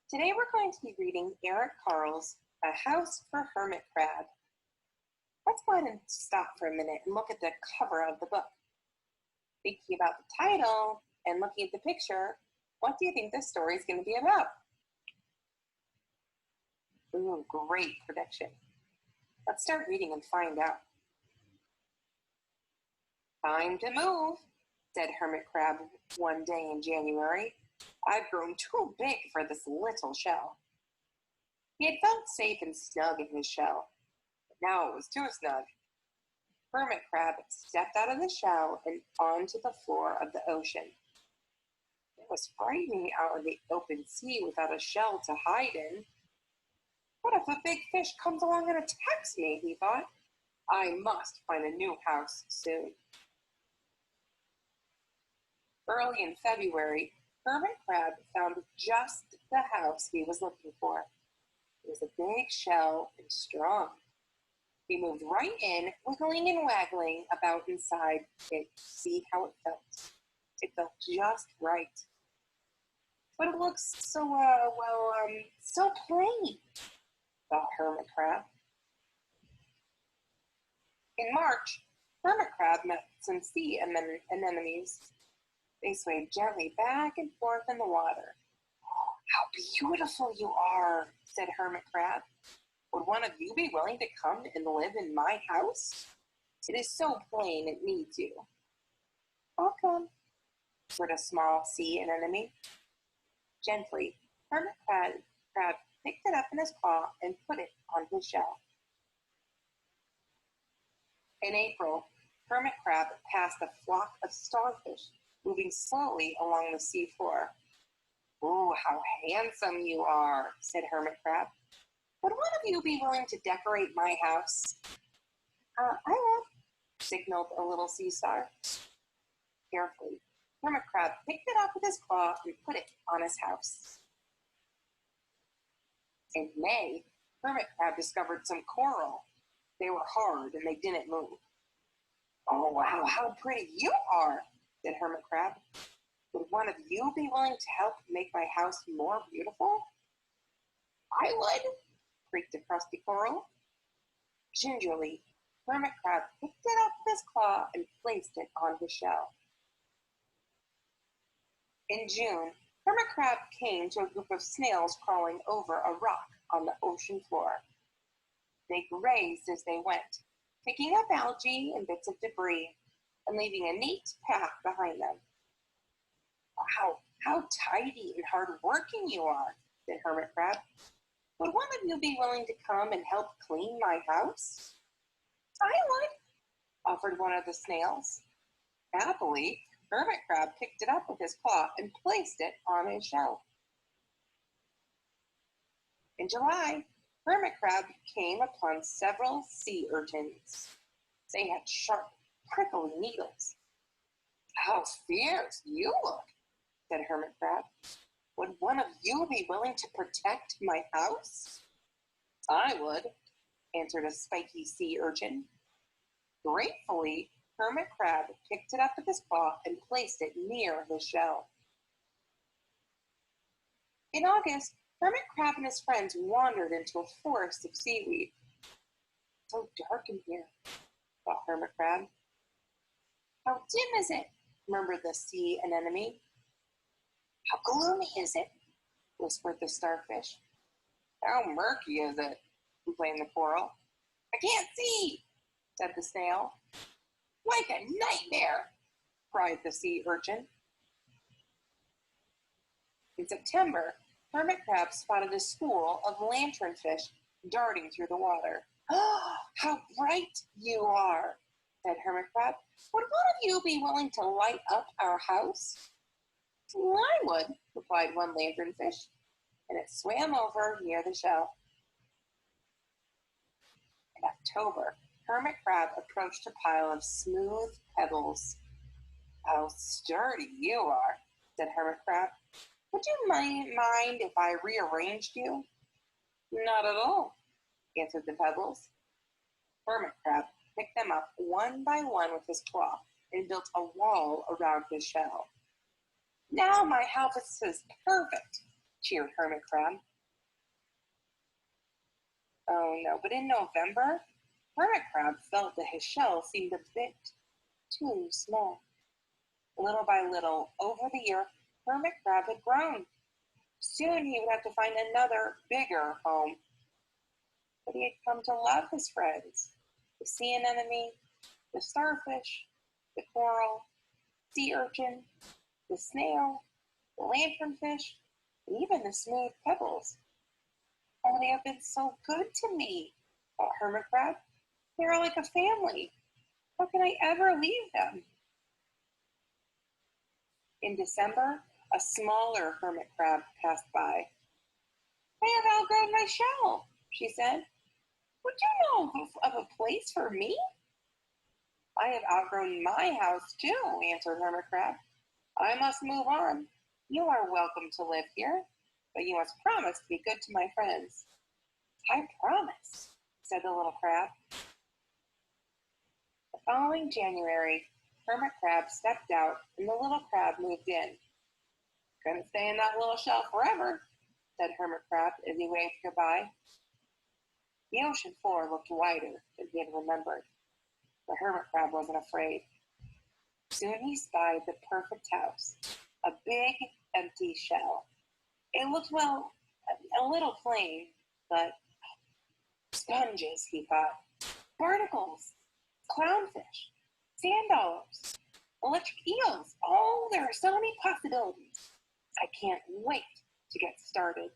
Today we're going to be reading Eric Carle's A House for Hermit Crab. Let's go ahead and stop for a minute and look at the cover of the book. Thinking about the title and looking at the picture, what do you think this story is going to be about? Ooh, great prediction. Let's start reading and find out. Time to move, said Hermit Crab one day in January. I've grown too big for this little shell. He had felt safe and snug in his shell, but now it was too snug. Hermit Crab stepped out of the shell and onto the floor of the ocean. It was frightening out in the open sea without a shell to hide in. What if a big fish comes along and attacks me, he thought. I must find a new house soon. Early in February, Hermit Crab found just the house he was looking for. It was a big shell and strong. He moved right in, wiggling and waggling about inside it to see how it felt. It felt just right. But it looks so plain, thought Hermit Crab. In March, Hermit Crab met some sea anemones. They swayed gently back and forth in the water. How beautiful you are, said Hermit Crab. Would one of you be willing to come and live in my house? It is so plain it needs you. I'll come, whispered a small sea anemone. Gently, Hermit Crab picked it up in his paw and put it on his shell. In April, Hermit Crab passed a flock of starfish moving slowly along the sea floor. "Oh, how handsome you are," said Hermit Crab. "Would one of you be willing to decorate my house?" I will, signaled a little sea star. Carefully, Hermit Crab picked it up with his claw and put it on his house. In May, Hermit Crab discovered some coral. They were hard and they didn't move. "Oh, wow, how pretty you are," said Hermit Crab. "Would one of you be willing to help make my house more beautiful?" I would, creaked the crusty coral. Gingerly, Hermit Crab picked it up with his claw and placed it on his shell. In June, Hermit Crab came to a group of snails crawling over a rock on the ocean floor. They grazed as they went, picking up algae and bits of debris and leaving a neat path behind them. "Wow, how tidy and hard-working you are," said Hermit Crab. "Would one of you be willing to come and help clean my house?" I would, offered one of the snails. Happily, Hermit Crab picked it up with his claw and placed it on his shell. In July, Hermit Crab came upon several sea urchins. They had sharp, prickly needles. "How fierce you look," said Hermit Crab. "Would one of you be willing to protect my house?" I would, answered a spiky sea urchin. Gratefully, Hermit Crab picked it up with his paw and placed it near his shell. In August, Hermit Crab and his friends wandered into a forest of seaweed. "So dark in here," thought Hermit Crab. "How dim is it?" murmured the sea anemone. "How gloomy is it?" whispered the starfish. "How murky is it?" complained the coral. "I can't see," said the snail. "Like a nightmare," cried the sea urchin. In September, Hermit Crab spotted a school of lanternfish darting through the water. "Oh, how bright you are," said Hermit Crab. "Would one of you be willing to light up our house?" I would, replied one lanternfish, and it swam over near the shell. In October, Hermit Crab approached a pile of smooth pebbles. "How sturdy you are," said Hermit Crab. "Would you mind if I rearranged you?" Not at all, answered the pebbles. Hermit Crab picked them up one by one with his claw and built a wall around his shell. "Now my house is perfect. cheered Hermit Crab. Oh no, but in November, Hermit Crab felt that his shell seemed a bit too small. Little by little, over the year, Hermit Crab had grown. Soon he would have to find another, bigger home. But he had come to love his friends, the sea anemone, the starfish, the coral, sea urchin, the snail, the lanternfish, and even the smooth pebbles. Oh, they have been so good to me, thought Hermit Crab. They are like a family. How can I ever leave them? In December, a smaller hermit crab passed by. I have outgrown my shell, she said. Would you know of a place for me? I have outgrown my house too, answered Hermit Crab. I must move on. You are welcome to live here, but you must promise to be good to my friends. I promise, said the little crab. The following January, Hermit Crab stepped out and the little crab moved in. Couldn't stay in that little shell forever, said Hermit Crab as he waved goodbye. The ocean floor looked wider than he had remembered. The Hermit Crab wasn't afraid. Soon he spied the perfect house, a big, empty shell. It looked, well, a little plain, but sponges, he thought, barnacles, clownfish, sand dollars, electric eels. Oh, there are so many possibilities. I can't wait to get started.